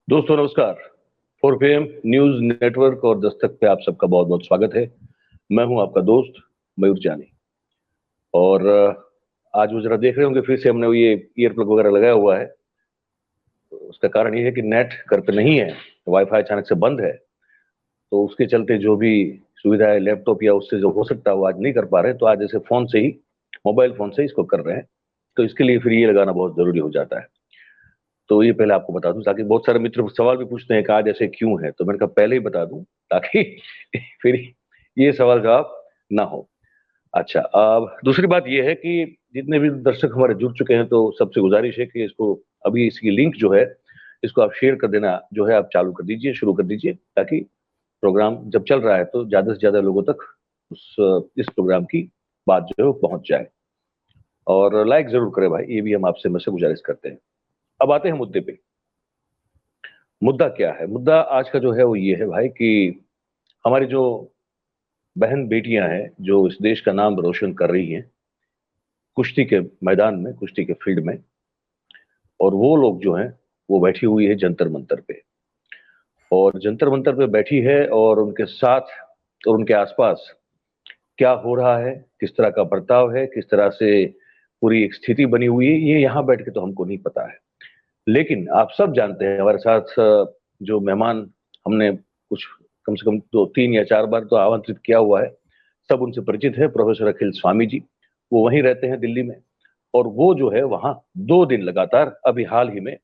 दोस्तों नमस्कार। 4 PM news network और दस्तक पे आप सबका बहुत बहुत स्वागत है। मैं हूं आपका दोस्त मयूर जानी। और आज वो जरा देख रहे होंगे फिर से हमने वो ये ईयर प्लग वगैरह लगाया हुआ है। तो उसका कारण ये है कि नेट करते नहीं है, वाईफाई अचानक से बंद है, तो उसके चलते जो भी सुविधा है लैपटॉप या उससे जो हो सकता है वो आज नहीं कर पा रहे। तो आज ऐसे फोन से ही, मोबाइल फोन से इसको कर रहे हैं। तो इसके लिए फिर ये लगाना बहुत जरूरी हो जाता है। तो ये पहले आपको बता दूं, ताकि बहुत सारे मित्र सवाल भी पूछते हैं कि आज ऐसे क्यों है, तो मैंने कहा पहले ही बता दूं ताकि फिर ये सवाल जवाब ना हो। अच्छा, अब दूसरी बात ये है कि जितने भी दर्शक हमारे जुड़ चुके हैं, तो सबसे गुजारिश है कि इसको अभी इसकी लिंक जो है इसको आप शेयर कर देना जो है, आप चालू कर दीजिए, शुरू कर दीजिए, ताकि प्रोग्राम जब चल रहा है तो ज्यादा से ज्यादा लोगों तक उस इस प्रोग्राम की बात जो है वो पहुंच जाए। और लाइक जरूर करें भाई, ये भी हम आपसे मैं से गुजारिश करते हैं। अब आते हैं मुद्दे पे। मुद्दा क्या है? मुद्दा आज का जो है वो ये है भाई कि हमारी जो बहन बेटियां हैं जो इस देश का नाम रोशन कर रही हैं कुश्ती के मैदान में, कुश्ती के फील्ड में, और वो लोग जो हैं वो बैठी हुई है जंतर मंतर पे। और जंतर मंतर पे बैठी है और उनके साथ और उनके आसपास क्या हो रहा है, किस तरह का बर्ताव है, किस तरह से पूरी एक स्थिति बनी हुई है, ये यहाँ बैठ के तो हमको नहीं पता है। लेकिन आप सब जानते हैं, हमारे साथ जो मेहमान हमने कुछ कम से कम 2 3 या 4 बार तो आमंत्रित किया हुआ है, सब उनसे परिचित है। प्रोफेसर अखिल स्वामी जी, वो वहीं रहते हैं दिल्ली में, और वो जो है वहां 2 दिन लगातार अभी हाल ही में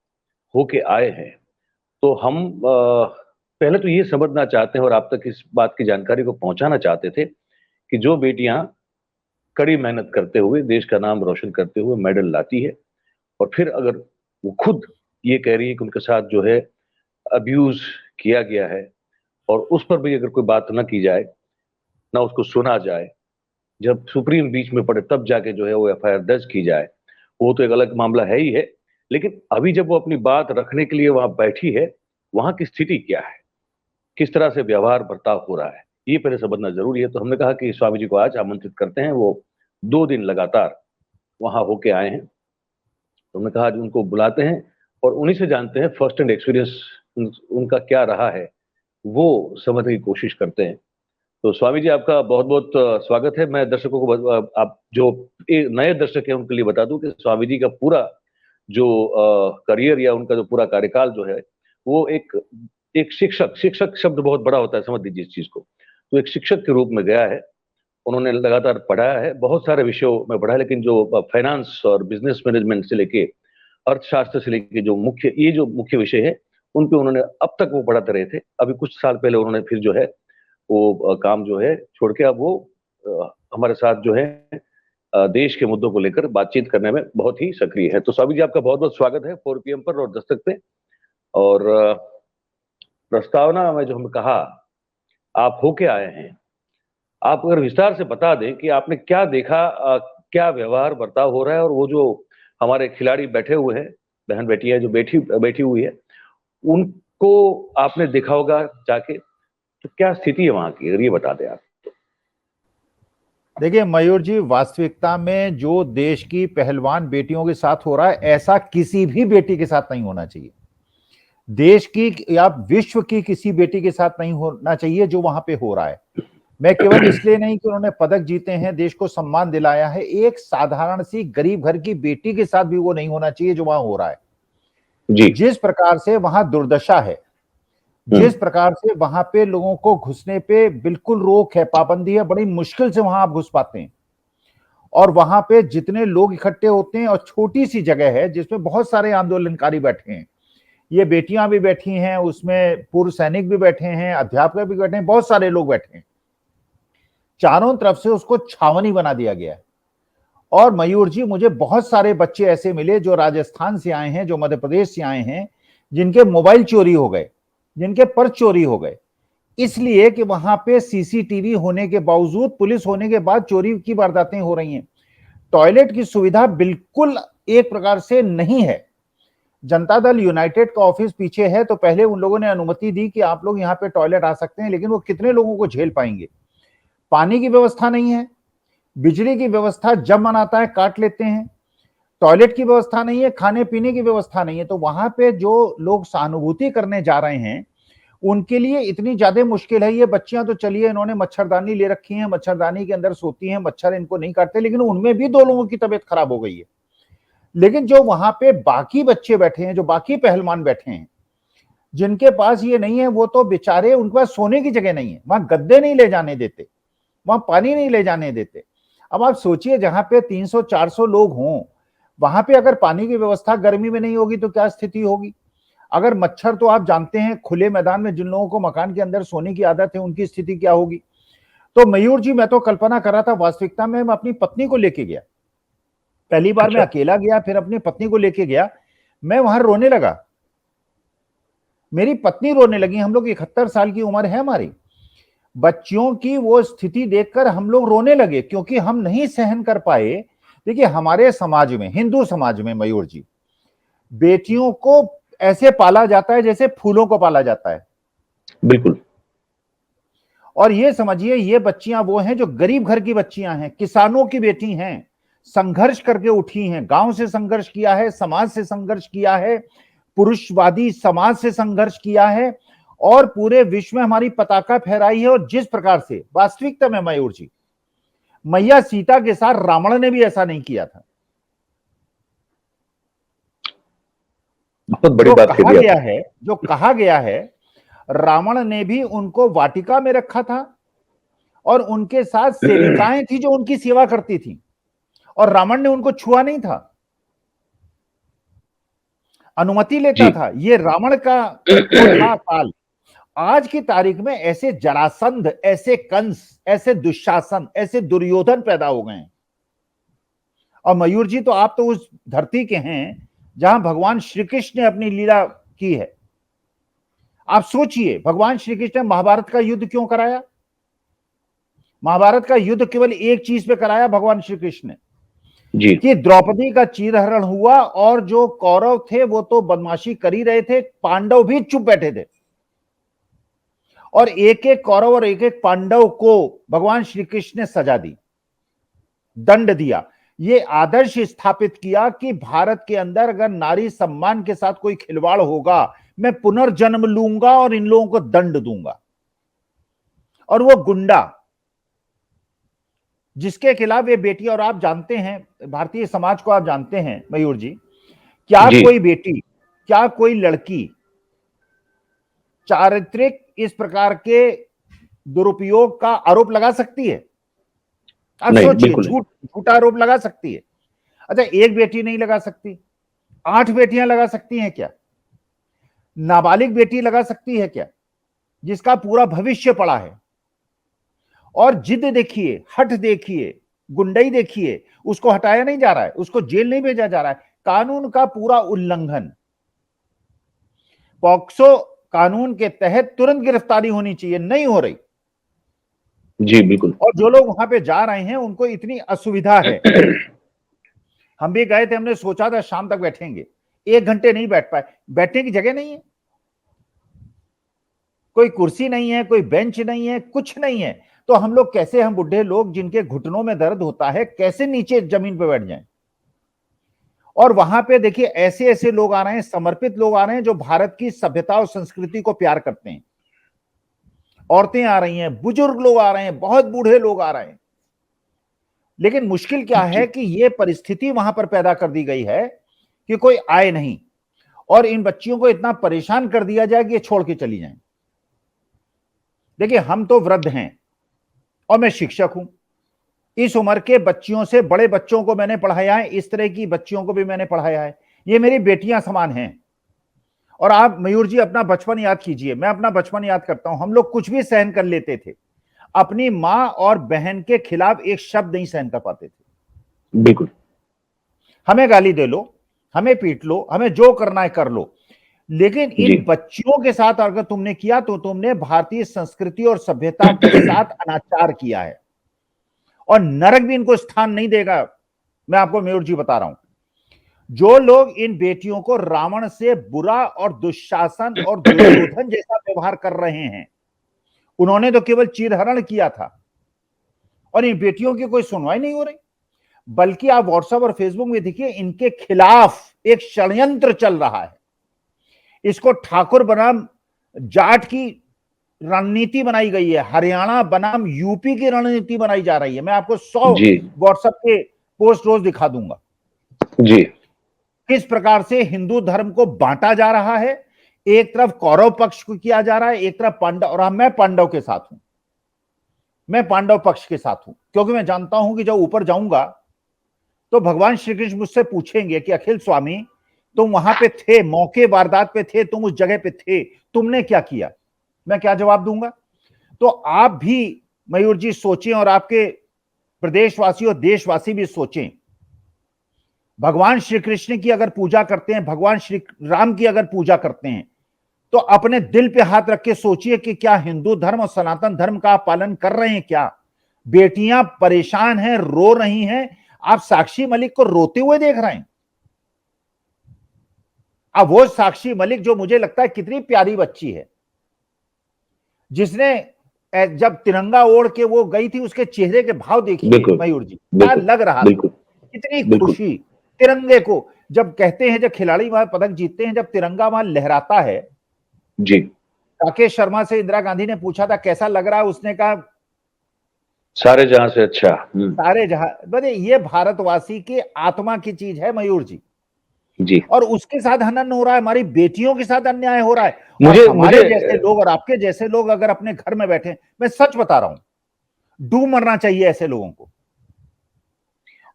होके आए हैं। तो हम पहले तो ये समझना चाहते हैं और आप तक इस बात की जानकारी को पहुंचाना चाहते थे कि जो बेटियां कड़ी मेहनत करते हुए देश का नाम रोशन करते हुए मेडल लाती है, और फिर अगर वो खुद ये कह रही है कि उनके साथ जो है अब्यूज किया गया है, और उस पर भी अगर कोई बात ना की जाए, ना उसको सुना जाए, जब सुप्रीम बीच में पड़े तब जाके जो है वो एफआईआर दर्ज की जाए, वो तो एक अलग मामला है ही है। लेकिन अभी जब वो अपनी बात रखने के लिए वहां बैठी है, वहां की स्थिति क्या है, किस तरह से व्यवहार बर्ताव हो रहा है, ये पहले समझना जरूरी है। तो हमने कहा कि स्वामी जी को आज आमंत्रित करते हैं। वो 2 दिन लगातार वहां होके आए हैं, तो हमने कहा आज उनको बुलाते हैं और उन्हीं से जानते हैं, फर्स्ट हैंड एक्सपीरियंस उनका क्या रहा है वो समझने की कोशिश करते हैं। तो स्वामी जी, आपका बहुत बहुत स्वागत है। मैं दर्शकों को आप जो नए दर्शक हैं उनके लिए बता दूं कि स्वामी जी का पूरा जो करियर या उनका जो पूरा कार्यकाल जो है वो एक एक शिक्षक, शिक्षक शब्द बहुत बड़ा होता है, समझ लीजिए इस चीज को। तो एक शिक्षक के रूप में गया है, उन्होंने लगातार पढ़ाया है, बहुत सारे विषयों में पढ़ा है, लेकिन जो फाइनेंस और बिजनेस मैनेजमेंट से लेके अर्थशास्त्र से लेके जो मुख्य, ये जो मुख्य विषय है उन पे उन्होंने अब तक वो पढ़ाते रहे थे। अभी कुछ साल पहले उन्होंने फिर जो है वो काम जो है छोड़ के अब वो हमारे साथ जो है देश के मुद्दों को लेकर बातचीत करने में बहुत ही सक्रिय है। तो स्वामी जी, आपका बहुत बहुत स्वागत है 4 PM पर और दस्तक पे। और प्रस्तावना में जो हम कहा, आप होके आए हैं, आप अगर विस्तार से बता दें कि आपने क्या देखा, क्या व्यवहार बर्ताव हो रहा है, और वो जो हमारे खिलाड़ी बैठे हुए हैं, बहन बेटियां जो बैठी बैठी हुई है, उनको आपने देखा होगा जाके, तो क्या स्थिति है वहां की, अगर ये बता दें आप। देखिए मयूर जी, वास्तविकता में जो देश की पहलवान बेटियों के साथ हो रहा है, ऐसा किसी भी बेटी के साथ नहीं होना चाहिए। देश की या विश्व की किसी बेटी के साथ नहीं होना चाहिए जो वहां पे हो रहा है। मैं केवल इसलिए नहीं कि उन्होंने पदक जीते हैं, देश को सम्मान दिलाया है, एक साधारण सी गरीब घर की बेटी के साथ भी वो नहीं होना चाहिए जो वहां हो रहा है। जी। जिस प्रकार से वहां दुर्दशा है, जिस प्रकार से वहां पे लोगों को घुसने पे बिल्कुल रोक है, पाबंदी है, बड़ी मुश्किल से वहां आप घुस पाते हैं। और वहां पे जितने लोग इकट्ठे होते हैं, और छोटी सी जगह है जिसमें बहुत सारे आंदोलनकारी बैठे हैं, ये बेटियां भी बैठी हैं, उसमें पूर्व सैनिक भी बैठे हैं, अध्यापक भी बैठे हैं, बहुत सारे लोग बैठे हैं। चारों तरफ से उसको छावनी बना दिया गया है। और मयूर जी, मुझे बहुत सारे बच्चे ऐसे मिले जो राजस्थान से आए हैं, जो मध्य प्रदेश से आए हैं, जिनके मोबाइल चोरी हो गए, जिनके पर्स चोरी हो गए, इसलिए कि वहां पे सीसीटीवी होने के बावजूद, पुलिस होने के बाद चोरी की वारदातें हो रही हैं। टॉयलेट की सुविधा बिल्कुल एक प्रकार से नहीं है। जनता दल यूनाइटेड का ऑफिस पीछे है, तो पहले उन लोगों ने अनुमति दी कि आप लोग यहाँ पे टॉयलेट आ सकते हैं, लेकिन वो कितने लोगों को झेल पाएंगे। पानी की व्यवस्था नहीं है, बिजली की व्यवस्था जब मन आता है काट लेते हैं। टॉयलेट की व्यवस्था नहीं है, खाने पीने की व्यवस्था नहीं है। तो वहां पे जो लोग सहानुभूति करने जा रहे हैं उनके लिए इतनी ज्यादा मुश्किल है। ये बच्चियां तो चलिए इन्होंने मच्छरदानी ले रखी है, मच्छरदानी के अंदर सोती हैं, मच्छर इनको नहीं काटते, लेकिन उनमें भी 2 लोगों की तबीयत खराब हो गई है। लेकिन जो वहां पे बाकी बच्चे बैठे हैं, जो बाकी पहलवान बैठे हैं, जिनके पास ये नहीं है, वो तो बेचारे, उनके पास सोने की जगह नहीं है, वहां गद्दे नहीं ले जाने देते, वहां पानी नहीं ले जाने देते। अब आप सोचिए जहां पे 300-400 लोग हों, वहां पे अगर पानी की व्यवस्था गर्मी में नहीं होगी तो क्या स्थिति होगी। अगर मच्छर, तो आप जानते हैं खुले मैदान में जिन लोगों को मकान के अंदर सोने की आदत है उनकी स्थिति क्या होगी। तो मयूर जी, मैं तो कल्पना कर रहा था, वास्तविकता में मैं अपनी पत्नी को लेके गया, पहली बार मैं अकेला गया, फिर अपनी पत्नी को लेके गया, मैं वहां रोने लगा, मेरी पत्नी रोने लगी। हम लोग 71 साल की उम्र है हमारी, बच्चियों की वो स्थिति देखकर हम लोग रोने लगे, क्योंकि हम नहीं सहन कर पाए। देखिए हमारे समाज में, हिंदू समाज में मयूर जी, बेटियों को ऐसे पाला जाता है जैसे फूलों को पाला जाता है। बिल्कुल। और ये समझिए, ये बच्चियां वो हैं जो गरीब घर की बच्चियां हैं, किसानों की बेटी हैं, संघर्ष करके उठी हैं, गांव से संघर्ष किया है, समाज से संघर्ष किया है, पुरुषवादी समाज से संघर्ष किया है, और पूरे विश्व में हमारी पताका फहराई है। और जिस प्रकार से वास्तविकता में मयूर जी, मैया सीता के साथ रावण ने भी ऐसा नहीं किया था। बहुत बड़ी बात कही गया है, जो कहा गया है, रावण ने भी उनको वाटिका में रखा था और उनके साथ सेविकाएं थी जो उनकी सेवा करती थी, और रावण ने उनको छुआ नहीं था, अनुमति लेता था। ये रावण का था काल। आज की तारीख में ऐसे जरासंध, ऐसे कंस, ऐसे दुशासन, ऐसे दुर्योधन पैदा हो गए हैं। और मयूर जी, तो आप तो उस धरती के हैं जहां भगवान श्री कृष्ण ने अपनी लीला की है। आप सोचिए, भगवान श्री कृष्ण ने महाभारत का युद्ध क्यों कराया? महाभारत का युद्ध केवल एक चीज पे कराया भगवान श्री कृष्ण ने, जी, कि द्रौपदी का चीरहरण हुआ, और जो कौरव थे वो तो बदमाशी कर ही रहे थे, पांडव भी चुप बैठे थे, और एक एक कौरव और एक एक पांडव को भगवान श्री कृष्ण ने सजा दी, दंड दिया। ये आदर्श स्थापित किया कि भारत के अंदर अगर नारी सम्मान के साथ कोई खिलवाड़ होगा, मैं पुनर्जन्म लूंगा और इन लोगों को दंड दूंगा। और वो गुंडा जिसके खिलाफ ये बेटी, और आप जानते हैं भारतीय समाज को, आप जानते हैं मयूर जी, क्या कोई बेटी, क्या कोई लड़की चारित्रिक इस प्रकार के दुरुपयोग का आरोप लगा सकती है? आप सोचिए, झूठा आरोप लगा सकती है? अच्छा, एक बेटी नहीं लगा सकती, 8 बेटियां लगा सकती हैं क्या? नाबालिग बेटी लगा सकती है क्या, जिसका पूरा भविष्य पड़ा है? और जिद देखिए, हट देखिए, गुंडई देखिए, उसको हटाया नहीं जा रहा है, उसको जेल नहीं भेजा जा रहा है। कानून का पूरा उल्लंघन। पॉक्सो कानून के तहत तुरंत गिरफ्तारी होनी चाहिए, नहीं हो रही। जी बिल्कुल। और जो लोग वहां पे जा रहे हैं उनको इतनी असुविधा है। हम भी गए थे, हमने सोचा था शाम तक बैठेंगे, 1 घंटे नहीं बैठ पाए। बैठने की जगह नहीं है, कोई कुर्सी नहीं है, कोई बेंच नहीं है, कुछ नहीं है। तो हम लोग कैसे, हम बुढ़े लोग जिनके घुटनों में दर्द होता है, कैसे नीचे जमीन पे बैठ जाएं? और वहां पे देखिए ऐसे ऐसे लोग आ रहे हैं, समर्पित लोग आ रहे हैं जो भारत की सभ्यता और संस्कृति को प्यार करते हैं। औरतें आ रही हैं, बुजुर्ग लोग आ रहे हैं, बहुत बूढ़े लोग आ रहे हैं। लेकिन मुश्किल क्या है कि ये परिस्थिति वहां पर पैदा कर दी गई है कि कोई आए नहीं, और इन बच्चियों को इतना परेशान कर दिया जाए कि ये छोड़ के चली जाएं। देखिए हम तो वृद्ध हैं और मैं शिक्षक हूं, इस उम्र के बच्चियों से बड़े बच्चों को मैंने पढ़ाया है, इस तरह की बच्चियों को भी मैंने पढ़ाया है, ये मेरी बेटियां समान हैं। और आप मयूर जी अपना बचपन याद कीजिए, मैं अपना बचपन याद करता हूं, हम लोग कुछ भी सहन कर लेते थे, अपनी मां और बहन के खिलाफ एक शब्द नहीं सहन कर पाते थे। बिल्कुल। हमें गाली दे लो, हमें पीट लो, हमें जो करना है कर लो, लेकिन इन बच्चियों के साथ अगर तुमने किया तो तुमने भारतीय संस्कृति और सभ्यता के साथ अनाचार किया है, और नरक भी इनको स्थान नहीं देगा। मैं आपको मयूर जी बता रहा हूं, जो लोग इन बेटियों को रावण से बुरा और दुशासन और दुर्योधन जैसा व्यवहार कर रहे हैं, उन्होंने तो केवल चीरहरण किया था, और इन बेटियों की कोई सुनवाई नहीं हो रही। बल्कि आप व्हाट्सएप और फेसबुक में देखिए, इनके खिलाफ एक षड्यंत्र चल रहा है। इसको ठाकुर बनाम जाट की रणनीति बनाई गई है, हरियाणा बनाम यूपी की रणनीति बनाई जा रही है। मैं आपको 100 जी व्हाट्सएप के पोस्ट रोज दिखा दूंगा जी किस प्रकार से हिंदू धर्म को बांटा जा रहा है। एक तरफ कौरव पक्ष को किया जा रहा है, एक तरफ पांडव, और मैं पांडव के साथ हूं, मैं पांडव पक्ष के साथ हूं, क्योंकि मैं जानता हूं कि जब ऊपर जाऊंगा तो भगवान श्री कृष्ण मुझसे पूछेंगे कि अखिल स्वामी, तुम वहां पे थे, मौके वारदात पे थे, तुम उस जगह पे थे, तुमने क्या किया? मैं क्या जवाब दूंगा? तो आप भी मयूर जी सोचें, और आपके प्रदेशवासी और देशवासी भी सोचें। भगवान श्री कृष्ण की अगर पूजा करते हैं, भगवान श्री राम की अगर पूजा करते हैं, तो अपने दिल पे हाथ रख के सोचिए कि क्या हिंदू धर्म और सनातन धर्म का आप पालन कर रहे हैं? क्या बेटियां परेशान हैं, रो रही हैं, आप साक्षी मलिक को रोते हुए देख रहे हैं। अब वो साक्षी मलिक जो मुझे लगता है कितनी प्यारी बच्ची है, जिसने जब तिरंगा ओढ़ के वो गई थी, उसके चेहरे के भाव देखिए मयूर जी, क्या लग रहा था, कितनी खुशी तिरंगे को। जब कहते हैं, जब खिलाड़ी वहां पदक जीतते हैं, जब तिरंगा वहां लहराता है जी। राकेश शर्मा से इंदिरा गांधी ने पूछा था कैसा लग रहा है, उसने कहा सारे जहां से अच्छा। सारे जहां। बड़े ये भारतवासी की आत्मा की चीज है मयूर जी। जी। और उसके साथ हनन हो रहा है, हमारी बेटियों के साथ अन्याय हो रहा है। मुझे हमारे जैसे लोग और आपके जैसे लोग अगर अपने घर में बैठे, मैं सच बता रहा हूं, डूब मरना चाहिए ऐसे लोगों को।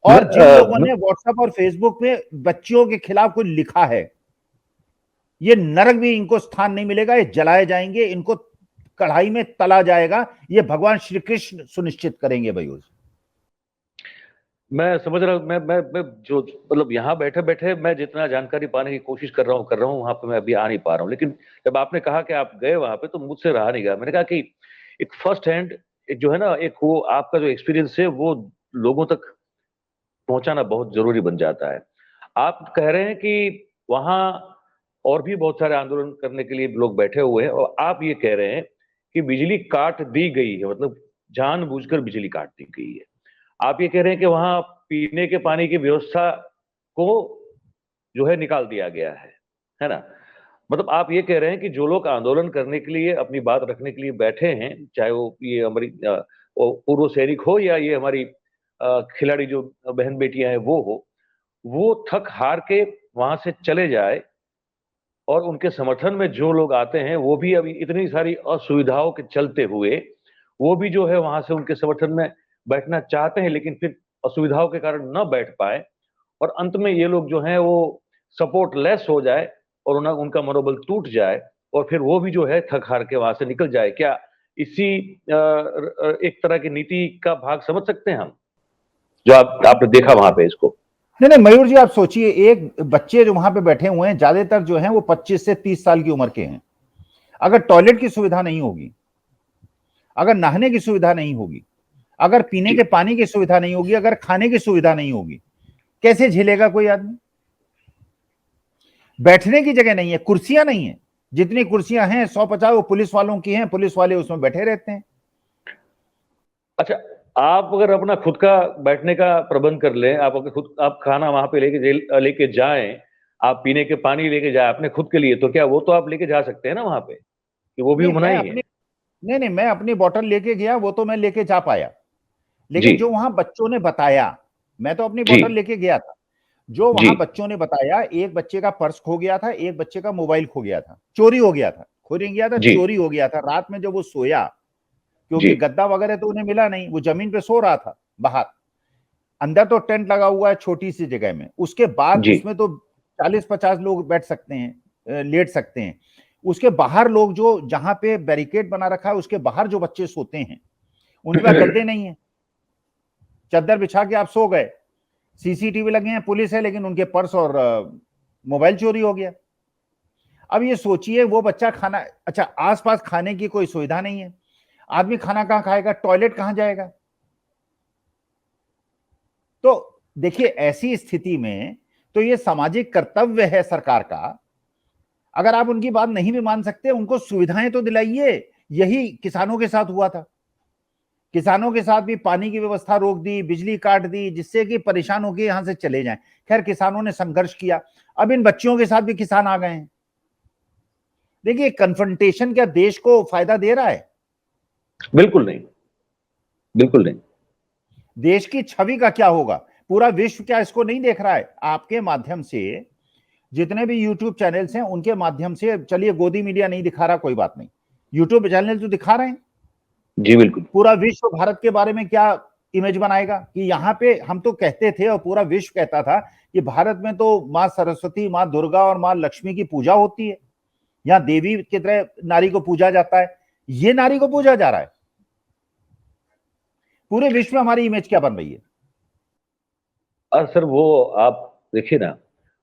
और जिन लोगों ने व्हाट्सएप और फेसबुक पे बच्चियों के खिलाफ कुछ लिखा है, ये नरक भी इनको स्थान नहीं मिलेगा, ये जलाए जाएंगे, इनको कढ़ाई में तला जाएगा, ये भगवान श्री कृष्ण सुनिश्चित करेंगे भैया। मैं समझ रहा हूँ। मैं जो मतलब यहाँ बैठे बैठे मैं जितना जानकारी पाने की कोशिश कर रहा हूँ वहां पे मैं अभी आ नहीं पा रहा हूँ। लेकिन जब आपने कहा कि आप गए वहां पे तो मुझसे रहा नहीं गया। मैंने कहा कि एक फर्स्ट हैंड एक जो है ना, एक वो आपका जो एक्सपीरियंस है वो लोगों तक पहुंचाना बहुत जरूरी बन जाता है। आप कह रहे हैं कि वहां और भी बहुत सारे आंदोलन करने के लिए लोग बैठे हुए हैं, और आप ये कह रहे हैं कि बिजली काट दी गई है, मतलब जानबूझकर बिजली काट दी गई है। आप ये कह रहे हैं कि वहां पीने के पानी की व्यवस्था को जो है निकाल दिया गया है ना? मतलब आप ये कह रहे हैं कि जो लोग आंदोलन करने के लिए, अपनी बात रखने के लिए बैठे हैं, चाहे वो ये हमारी पूर्व सैनिक हो या ये हमारी खिलाड़ी जो बहन बेटियां हैं वो हो, वो थक हार के वहां से चले जाए, और उनके समर्थन में जो लोग आते हैं वो भी अभी इतनी सारी असुविधाओं के चलते हुए वो भी जो है वहां से उनके समर्थन में बैठना चाहते हैं, लेकिन फिर असुविधाओं के कारण न बैठ पाए, और अंत में ये लोग जो हैं वो सपोर्ट लेस हो जाए और उनका मनोबल टूट जाए, और फिर वो भी जो है थक हार के वहां से निकल जाए। क्या इसी एक तरह की नीति का भाग समझ सकते हैं हम, जो आपने देखा वहां पे इसको? नहीं नहीं मयूर जी, आप सोचिए, एक बच्चे जो वहां पे बैठे हुए हैं, ज्यादातर जो हैं वो 25 से 30 साल की उम्र के हैं। अगर टॉयलेट की सुविधा नहीं होगी, अगर नहाने की सुविधा नहीं होगी, अगर पीने के पानी की सुविधा नहीं होगी, अगर खाने की सुविधा नहीं होगी, कैसे झेलेगा कोई आदमी? बैठने की जगह नहीं है, कुर्सियां नहीं है, जितनी कुर्सियां हैं 150 वो पुलिस वालों की हैं, पुलिस वाले उसमें बैठे रहते हैं। अच्छा, आप अगर अपना खुद का बैठने का प्रबंध कर लें, आप अगर खुद आप खाना वहां पे लेके जाएं, आप पीने के पानी लेके जाए अपने खुद के लिए, तो क्या वो तो आप लेके जा सकते हैं ना वहां पे, कि वो भी नहीं मैं मनाही है? अपनी नहीं नहीं मैं अपनी बोतल लेके गया, वो तो मैं लेके जा पाया। जी लेकिन जो वहां बच्चों ने बताया, मैं तो अपनी जी बोतल लेके गया था। जो जी वहां बच्चों ने बताया, एक बच्चे का पर्स खो गया था, एक बच्चे का मोबाइल खो गया था, चोरी हो गया था, खो नहीं गया था, जी चोरी हो गया था। रात में जब वो सोया, जी क्योंकि गद्दा वगैरह तो उन्हें मिला नहीं, वो जमीन पे सो रहा था बाहर। अंदर तो टेंट लगा हुआ है छोटी सी जगह में, उसके बाद जी उसमें तो 40-50 लोग बैठ सकते हैं, लेट सकते हैं। उसके बाहर लोग, जो जहां पे बैरिकेड बना रखा है उसके बाहर जो बच्चे सोते हैं, उनके पास गद्दे नहीं है, चादर बिछा के आप सो गए। सीसीटीवी लगे हैं, पुलिस है, लेकिन उनके पर्स और मोबाइल चोरी हो गया। अब ये सोचिए, वो बच्चा खाना, अच्छा आसपास खाने की कोई सुविधा नहीं है, आदमी खाना कहां खाएगा, टॉयलेट कहां जाएगा? तो देखिए, ऐसी स्थिति में तो ये सामाजिक कर्तव्य है सरकार का। अगर आप उनकी बात नहीं भी मान सकते, उनको सुविधाएं तो दिलाइए। यही किसानों के साथ हुआ था। किसानों के साथ भी पानी की व्यवस्था रोक दी, बिजली काट दी, जिससे कि परेशान होकर यहां से चले जाएं। खैर, किसानों ने संघर्ष किया। अब इन बच्चियों के साथ भी किसान आ गए हैं। देखिए, कन्फ्रंटेशन क्या देश को फायदा दे रहा है? बिल्कुल नहीं, बिल्कुल नहीं। देश की छवि का क्या होगा? पूरा विश्व क्या इसको नहीं देख रहा है? आपके माध्यम से जितने भी यूट्यूब चैनल्स हैं उनके माध्यम से, चलिए गोदी मीडिया नहीं दिखा रहा, कोई बात नहीं, यूट्यूब चैनल तो दिखा रहे हैं। जी बिल्कुल। पूरा विश्व भारत के बारे में क्या इमेज बनाएगा कि यहाँ पे हम तो कहते थे और पूरा विश्व कहता था कि भारत में तो माँ सरस्वती, माँ दुर्गा और माँ लक्ष्मी की पूजा होती है, यहाँ देवी की तरह नारी को पूजा जाता है। ये नारी को पूजा जा रहा है। पूरे विश्व में हमारी इमेज क्या बन रही है? सर वो आप देखिए ना,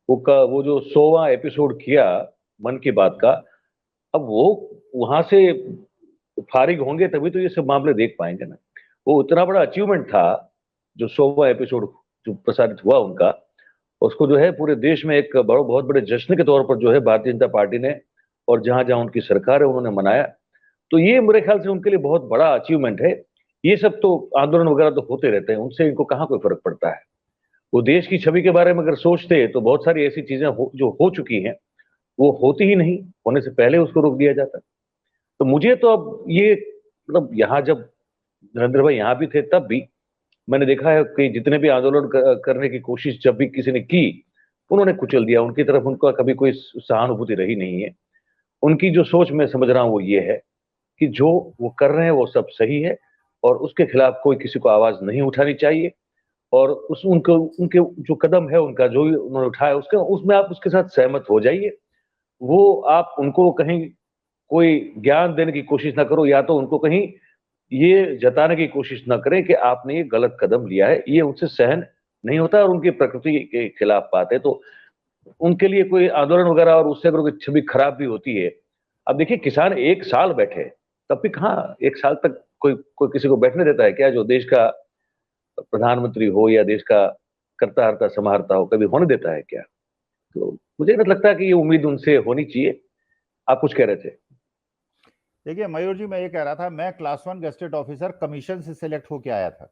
वो जो 100वां एपिसोड किया मन की बात का, अब वो वहां से फारिग होंगे तभी तो ये सब मामले देख पाएंगे ना। वो इतना बड़ा अचीवमेंट था जो 100वां एपिसोड जो प्रसारित हुआ उनका, उसको जो है पूरे देश में एक बहुत बड़े जश्न के तौर पर जो है भारतीय जनता पार्टी ने और जहां जहां उनकी सरकार है उन्होंने मनाया। तो ये मेरे ख्याल से उनके लिए बहुत बड़ा अचीवमेंट है। ये सब तो आंदोलन वगैरह तो होते रहते हैं, उनसे इनको कहाँ कोई फर्क पड़ता है। वो देश की छवि के बारे में अगर सोचते तो बहुत सारी ऐसी चीजें जो हो चुकी हैं वो होती ही नहीं, होने से पहले उसको रोक दिया जाता। तो मुझे तो अब ये मतलब यहाँ जब नरेंद्र भाई यहाँ भी थे तब भी मैंने देखा है कि जितने भी आंदोलन करने की कोशिश जब भी किसी ने की उन्होंने कुचल दिया। उनकी तरफ उनका कभी कोई सहानुभूति रही नहीं है। उनकी जो सोच मैं समझ रहा हूँ वो ये है कि जो वो कर रहे हैं वो सब सही है और उसके खिलाफ कोई किसी को आवाज नहीं उठानी चाहिए। और उनके उनके जो कदम है उनका जो उन्होंने उठाया उसके उसमें आप उसके साथ सहमत हो जाइए। वो आप उनको कहीं कोई ज्ञान देने की कोशिश ना करो, या तो उनको कहीं ये जताने की कोशिश ना करें कि आपने ये गलत कदम लिया है। ये उनसे सहन नहीं होता और उनकी प्रकृति के खिलाफ बात है। तो उनके लिए कोई आंदोलन वगैरह और उससे अगर कोई छवि खराब भी होती है। अब देखिए, किसान 1 साल बैठे, तब भी कहाँ 1 साल तक कोई कोई किसी को बैठने देता है क्या? जो देश का प्रधानमंत्री हो या देश का करता हरता समाहरता हो, कभी होने देता है क्या? तो मुझे नहीं लगता कि ये उम्मीद उनसे होनी चाहिए। आप कुछ कह रहे थे? देखिए मयूर जी, मैं ये कह रहा था, मैं क्लास 1 गेस्टेड ऑफिसर कमीशन से सिलेक्ट होके आया था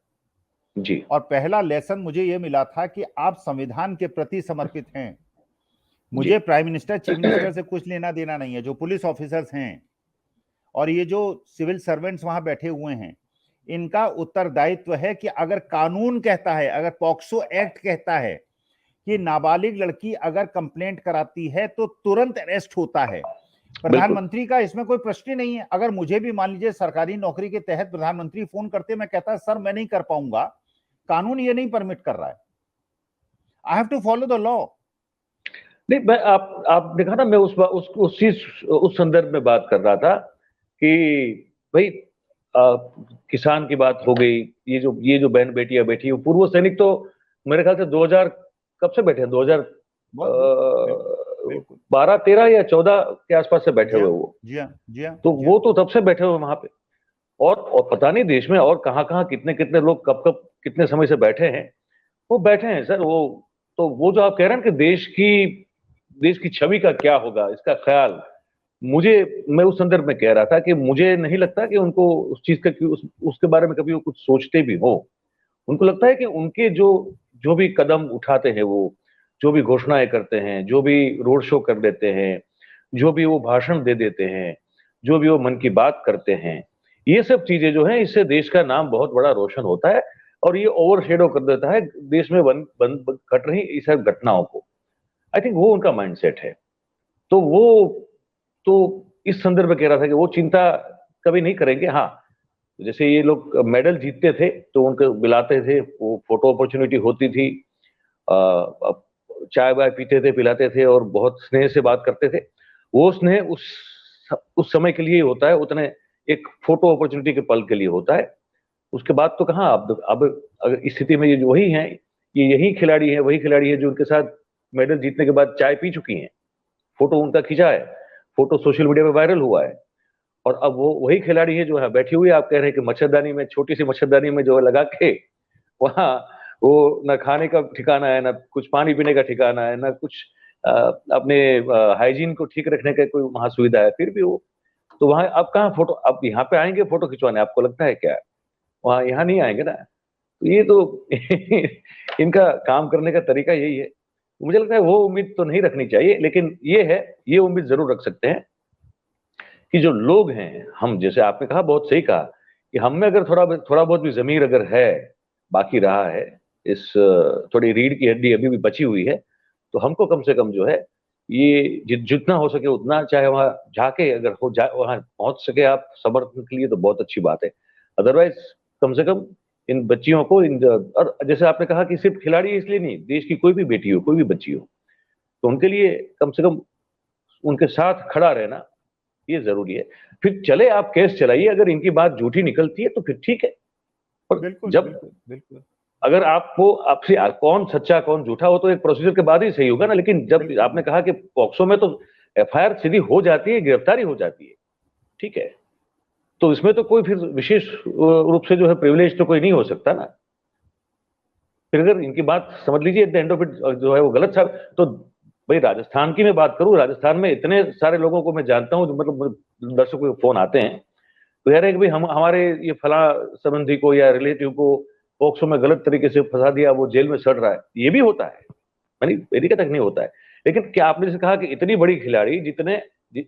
जी। और पहला लेसन मुझे ये मिला था कि आप संविधान के प्रति समर्पित हैं। मुझे प्राइम मिनिस्टर, चीफ मिनिस्टर से कुछ लेना देना नहीं है। जो पुलिस ऑफिसर्स हैं और ये जो सिविल सर्वेंट्स वहां बैठे हुए हैं, इनका उत्तरदायित्व है कि अगर कानून कहता है, अगर पॉक्सो एक्ट कहता है कि नाबालिग लड़की अगर कंप्लेंट कराती है तो तुरंत अरेस्ट होता है। प्रधानमंत्री का इसमें कोई प्रश्न ही नहीं है। अगर मुझे भी मान लीजिए सरकारी नौकरी के तहत प्रधानमंत्री फोन करते, मैं कहता सर मैं नहीं कर पाऊंगा, कानून ये नहीं परमिट कर रहा है, I have to follow the law. नहीं, मैं आप देखा ना, मैं उस संदर्भ में बात कर रहा था कि भाई किसान की बात हो गई। ये जो बहन बेटियां बैठी है, पूर्व सैनिक तो मेरे ख्याल से 2000 कब से बैठे हैं? 2012, 13 या 14 के आसपास से बैठे हुए वो। जी हाँ, जी हाँ। तो वो तो तब से बैठे हुए वहां पे। और पता नहीं देश में और कहाँ कहाँ कितने कितने लोग कब कब कितने समय से बैठे हैं। वो बैठे हैं सर। वो जो आप कह रहे हैं कि देश की छवि का क्या होगा, इसका ख्याल मैं उस संदर्भ में कह रहा था कि मुझे नहीं लगता कि उनको उस चीज का उसके बारे में कभी वो कुछ सोचते भी हो। उनको लगता है कि उनके जो भी कदम उठाते हैं, वो जो भी घोषणाएं करते हैं, जो भी रोड शो कर देते हैं, जो भी वो भाषण दे देते हैं, जो भी वो मन की बात करते हैं, ये सब चीजें जो है इससे देश का नाम बहुत बड़ा रोशन होता है और ये ओवरशेडो कर देता है देश में घट रही इस सब घटनाओं को। आई थिंक वो उनका माइंडसेट है। तो इस संदर्भ में कह रहा था कि वो चिंता कभी नहीं करेंगे। हाँ, जैसे ये लोग मेडल जीतते थे तो उनको बुलाते थे, वो फोटो अपॉर्चुनिटी होती थी, चाय वाय पीते थे, पिलाते थे और बहुत स्नेह से बात करते थे। वो स्नेह उस समय के लिए होता है, उतने एक फोटो अपॉर्चुनिटी के पल के लिए होता है। उसके बाद तो कहाँ। अब अगर इस स्थिति में ये जो वही हैं, ये यही खिलाड़ी है, वही खिलाड़ी है जो उनके साथ मेडल जीतने के बाद चाय पी चुकी हैं, फोटो उनका खींचा है, फोटो सोशल मीडिया पे वायरल हुआ है। और अब वो वही खिलाड़ी है जो है बैठी हुई है, आप कह रहे हैं कि मच्छरदानी में, छोटी सी मच्छरदानी में जो लगा के वहां वो न खाने का ठिकाना है, न कुछ पानी पीने का ठिकाना है, न कुछ अपने हाइजीन को ठीक रखने का कोई वहां सुविधा है। फिर भी वो तो वहां अब कहाँ फोटो, अब यहाँ पे आएंगे फोटो खिंचवाने, आपको लगता है क्या? वहां यहाँ नहीं आएंगे ना। तो ये तो इनका काम करने का तरीका यही है। मुझे लगता है वो उम्मीद तो नहीं रखनी चाहिए, लेकिन ये है, ये उम्मीद जरूर रख सकते हैं कि जो लोग हैं, हम, जैसे आपने कहा, बहुत सही कहा, कि हम में अगर थोड़ा बहुत भी जमीर अगर है, बाकी रहा है, इस थोड़ी रीढ़ की हड्डी अभी भी बची हुई है, तो हमको कम से कम जो है ये जितना हो सके उतना, चाहे वहां जाके अगर वहां पहुंच सके आप समर्थन के लिए, तो बहुत अच्छी बात है। अदरवाइज कम से कम इन बच्चियों को, और जैसे आपने कहा कि सिर्फ खिलाड़ी इसलिए नहीं, देश की कोई भी बेटी हो, कोई भी बच्ची हो, तो उनके लिए कम से कम उनके साथ खड़ा रहना ये जरूरी है। फिर चले आप केस चलाइए, अगर इनकी बात झूठी निकलती है तो फिर ठीक है। और बिल्कुल जब बिल्कुल बिल्कुल अगर आपको आपसे कौन सच्चा कौन झूठा हो तो एक प्रोसीजर के बाद ही सही होगा ना। लेकिन जब आपने कहा कि पॉक्सो में तो एफआईआर सीधी हो जाती है, गिरफ्तारी हो जाती है, ठीक है, तो इसमें तो कोई फिर विशेष रूप से जो है प्रिविलेज तो कोई नहीं हो सकता ना। फिर अगर इनकी बात समझ लीजिए at the end of it जो है वो गलत था, तो भाई राजस्थान की मैं बात करूं, राजस्थान में इतने सारे लोगों को मैं जानता हूं, मतलब दर्शकों के फोन आते हैं, तो यार है कि भाई हम हमारे ये फला संबंधी को या रिलेटिव को पॉक्सो में गलत तरीके से फंसा दिया, वो जेल में सड़ रहा है, ये भी होता है, यानी मेरी तक नहीं होता है। लेकिन क्या आपने जैसे कहा कि इतनी बड़ी खिलाड़ी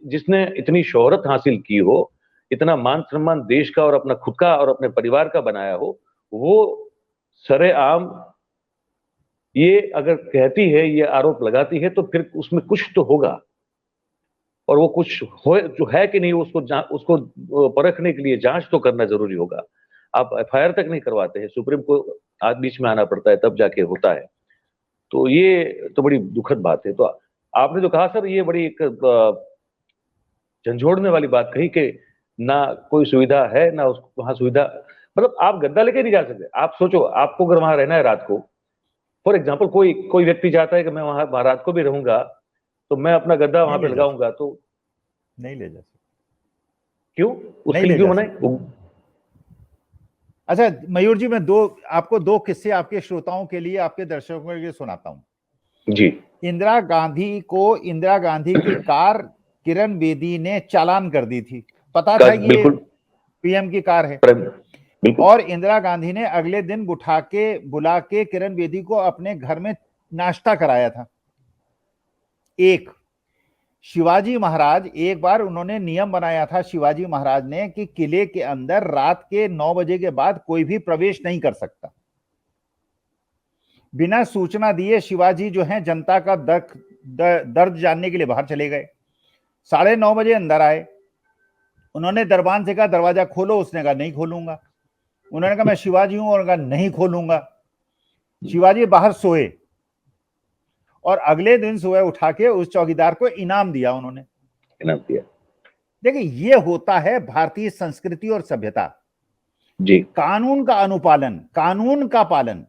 जिसने इतनी शोहरत हासिल की हो, इतना मान सम्मान देश का और अपना खुद का और अपने परिवार का बनाया हो, वो सरेआम ये अगर कहती है, ये आरोप लगाती है, तो फिर उसमें कुछ तो होगा, और वो कुछ हो जो है कि नहीं, उसको परखने के लिए जांच तो करना जरूरी होगा। आप एफआईआर तक नहीं करवाते हैं, सुप्रीम को आज बीच में आना पड़ता है, तब जाके होता है। तो ये तो बड़ी दुखद बात है। तो आपने जो कहा सर, ये बड़ी एक झंझोड़ने वाली बात कही कि ना कोई सुविधा है, ना उसको वहां सुविधा, मतलब आप गद्दा लेके नहीं जा सकते। आप सोचो, आपको अगर वहां रहना है रात को, फॉर एग्जाम्पल कोई कोई व्यक्ति चाहता है कि मैं वहां रात को भी रहूंगा, तो मैं अपना गद्दा वहां पे लगाऊंगा, तो नहीं ले जा सकते। क्यों? उसके लिए क्यों मनाए? अच्छा मयूर जी, मैं आपको दो किस्से आपके श्रोताओं के लिए, आपके दर्शकों के लिए सुनाता हूं जी। इंदिरा गांधी की कार किरण बेदी ने चालान कर दी थी। पता था कि ये पीएम की कार है, और इंदिरा गांधी ने अगले दिन बुला के किरण बेदी को अपने घर में नाश्ता कराया था। एक शिवाजी महाराज, एक बार उन्होंने नियम बनाया था शिवाजी महाराज ने कि किले के अंदर रात के 9 बजे के बाद कोई भी प्रवेश नहीं कर सकता। बिना सूचना दिए शिवाजी जो है जनता का दर्द जानने के लिए बाहर चले गए। 9:30 बजे अंदर आए। उन्होंने दरबान से कहा दरवाजा खोलो, उसने कहा नहीं खोलूंगा। उन्होंने कहा मैं शिवाजी हूं, और कहा नहीं खोलूंगा। शिवाजी बाहर सोए, और अगले दिन सुबह उठा के उस चौकीदार को इनाम दिया उन्होंने। इनाम दिया। देखिए ये होता है भारतीय संस्कृति और सभ्यता जी। कानून का अनुपालन, कानून का पालन।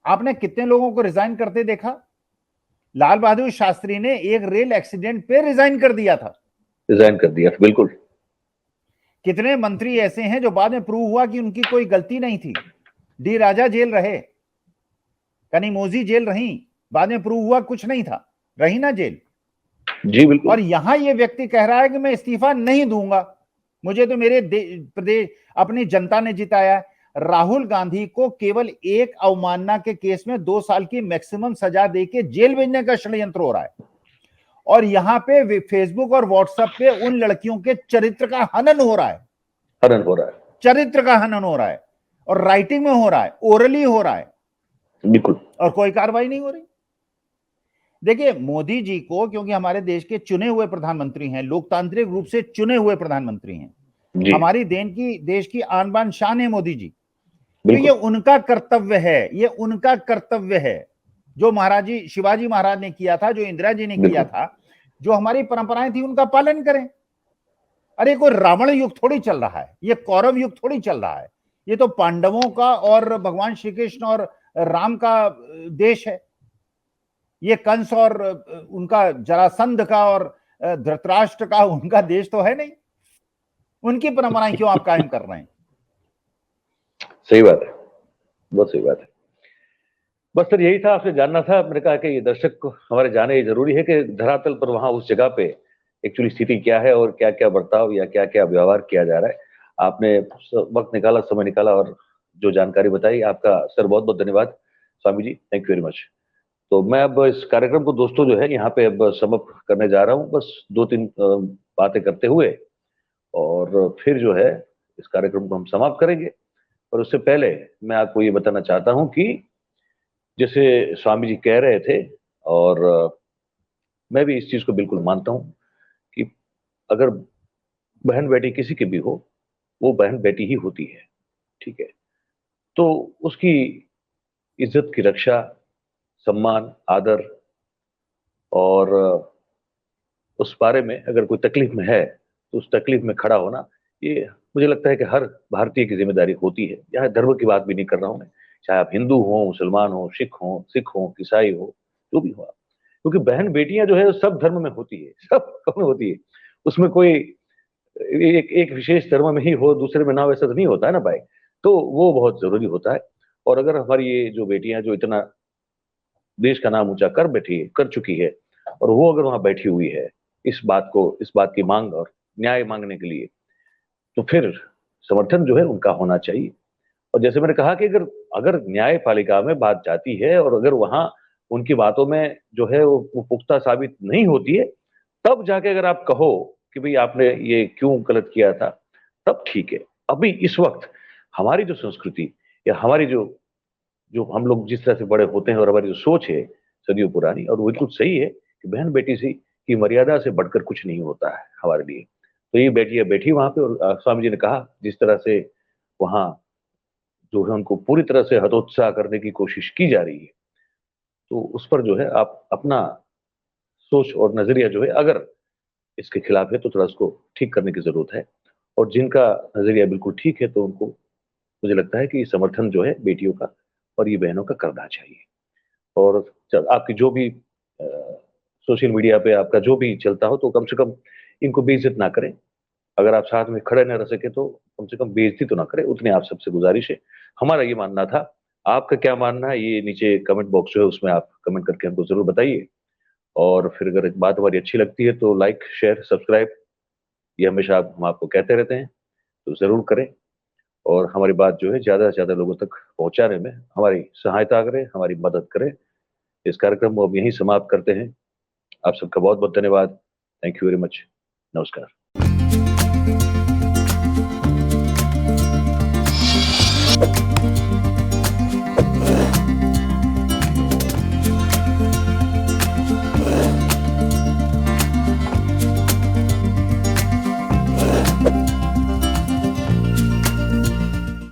आपने कितने लोगों को रिजाइन करते देखा? लाल बहादुर शास्त्री ने एक रेल एक्सीडेंट पे रिजाइन कर दिया था। रिजाइन कर दिया, बिल्कुल। कितने मंत्री ऐसे हैं जो बाद में प्रूव हुआ कि उनकी कोई गलती नहीं थी। डी राजा जेल रहे, कनिमोझी जेल रही, बाद में प्रूव हुआ कुछ नहीं था, रही ना जेल। जी बिल्कुल। और यहां ये व्यक्ति कह रहा है कि मैं इस्तीफा नहीं दूंगा, मुझे तो मेरे प्रदेश अपनी जनता ने जिताया। राहुल गांधी को केवल एक अवमानना के केस में 2 साल की मैक्सिमम सजा देके जेल भेजने का षड्यंत्र हो रहा है, और यहां पे फेसबुक और व्हाट्सएप पे उन लड़कियों के चरित्र का हनन हो रहा है। चरित्र का हनन हो रहा है, और राइटिंग में हो रहा है, ओरली हो रहा है, बिल्कुल, और कोई कार्रवाई नहीं हो रही। देखिए मोदी जी को, क्योंकि हमारे देश के चुने हुए प्रधानमंत्री हैं, लोकतांत्रिक रूप से चुने हुए प्रधानमंत्री हैं, हमारी देश की आन बान शान है मोदी जी, तो ये उनका कर्तव्य है, ये उनका कर्तव्य है जो शिवाजी महाराज ने किया था, जो इंदिरा जी ने किया था, जो हमारी परंपराएं थी, उनका पालन करें। अरे कोई रावण युग थोड़ी चल रहा है, ये कौरव युग थोड़ी चल रहा है, ये तो पांडवों का और भगवान श्री कृष्ण और राम का देश है। ये कंस और उनका जरासंध का और धृतराष्ट्र का उनका देश तो है नहीं। उनकी परंपराएं क्यों आप कायम कर रहे हैं? सही बात है, बहुत सही बात है। बस सर यही था, आपसे जानना था। मैंने कहा कि ये दर्शक को हमारे जाने ये जरूरी है कि धरातल पर वहां उस जगह पे एक्चुअली स्थिति क्या है और क्या क्या बर्ताव या क्या क्या व्यवहार किया जा रहा है। आपने वक्त निकाला, समय निकाला, और जो जानकारी बताई, आपका सर बहुत बहुत धन्यवाद। Swami ji, thank you very much. तो मैं अब इस कार्यक्रम को दोस्तों जो है यहाँ पे अब समाप्त करने जा रहा हूँ, बस 2-3 बातें करते हुए, और फिर जो है इस कार्यक्रम को हम समाप्त करेंगे। और उससे पहले मैं आपको ये बताना चाहता हूँ कि जैसे स्वामी जी कह रहे थे, और मैं भी इस चीज को बिल्कुल मानता हूँ कि अगर बहन बेटी किसी की भी हो, वो बहन बेटी ही होती है, ठीक है। तो उसकी इज्जत की रक्षा, सम्मान, आदर, और उस बारे में अगर कोई तकलीफ में है तो उस तकलीफ में खड़ा होना, ये मुझे लगता है कि हर भारतीय की जिम्मेदारी होती है। यहाँ धर्म की बात भी नहीं कर रहा हूं मैं, चाहे आप हिंदू हो, मुसलमान हो, सिख हो, ईसाई हो, जो भी हो आप। क्योंकि बहन बेटियां जो है सब धर्म में होती है, सब में होती है। उसमें कोई एक एक विशेष धर्म में ही हो, दूसरे में ना हो, ऐसा तो नहीं होता है ना भाई। तो वो बहुत जरूरी होता है। और अगर हमारी ये जो बेटियां जो इतना देश का नाम ऊंचा कर चुकी है, और वो अगर वहां बैठी हुई है इस बात की मांग और न्याय मांगने के लिए, तो फिर समर्थन जो है उनका होना चाहिए। और जैसे मैंने कहा कि अगर अगर न्यायपालिका में बात जाती है और अगर वहां उनकी बातों में जो है वो पुख्ता साबित नहीं होती है, तब जाके अगर आप कहो कि भाई आपने ये क्यों गलत किया था, तब ठीक है। अभी इस वक्त हमारी जो संस्कृति, या हमारी जो जो हम लोग जिस तरह से बड़े होते हैं, और हमारी जो सोच है सदियों पुरानी, और वो बिल्कुल सही है कि बहन बेटी से की मर्यादा से बढ़कर कुछ नहीं होता है हमारे लिए। तो ये बेटियां बैठी वहां पे, और स्वामी जी ने कहा जिस तरह से वहां जो है उनको पूरी तरह से हतोत्साह करने की कोशिश की जा रही है, तो उस पर जो है आप अपना सोच और नजरिया जो है, अगर इसके खिलाफ है तो थोड़ा उसको ठीक करने की जरूरत है। और जिनका नजरिया बिल्कुल ठीक है, तो उनको मुझे लगता है कि समर्थन जो है बेटियों का और ये बहनों का करना चाहिए। और आपकी जो भी सोशल मीडिया पे आपका जो भी चलता हो, तो कम से कम इनको बेइज्जत ना करें। अगर आप साथ में खड़े न रह सके तो कम से कम बेइज्जती तो ना करें, उतनी आप सबसे गुजारिश है। हमारा ये मानना था। आपका क्या मानना है, ये नीचे कमेंट बॉक्स जो है उसमें आप कमेंट करके हमको जरूर बताइए। और फिर अगर एक बात हमारी अच्छी लगती है तो लाइक, शेयर, सब्सक्राइब, ये हमेशा हम आपको कहते रहते हैं, तो जरूर करें। और हमारी बात जो है ज्यादा से ज्यादा लोगों तक पहुंचाने में हमारी सहायता करें, हमारी मदद करें। इस कार्यक्रम को हम यहीं समाप्त करते हैं। आप सबका बहुत बहुत धन्यवाद। Thank you very much. नमस्कार।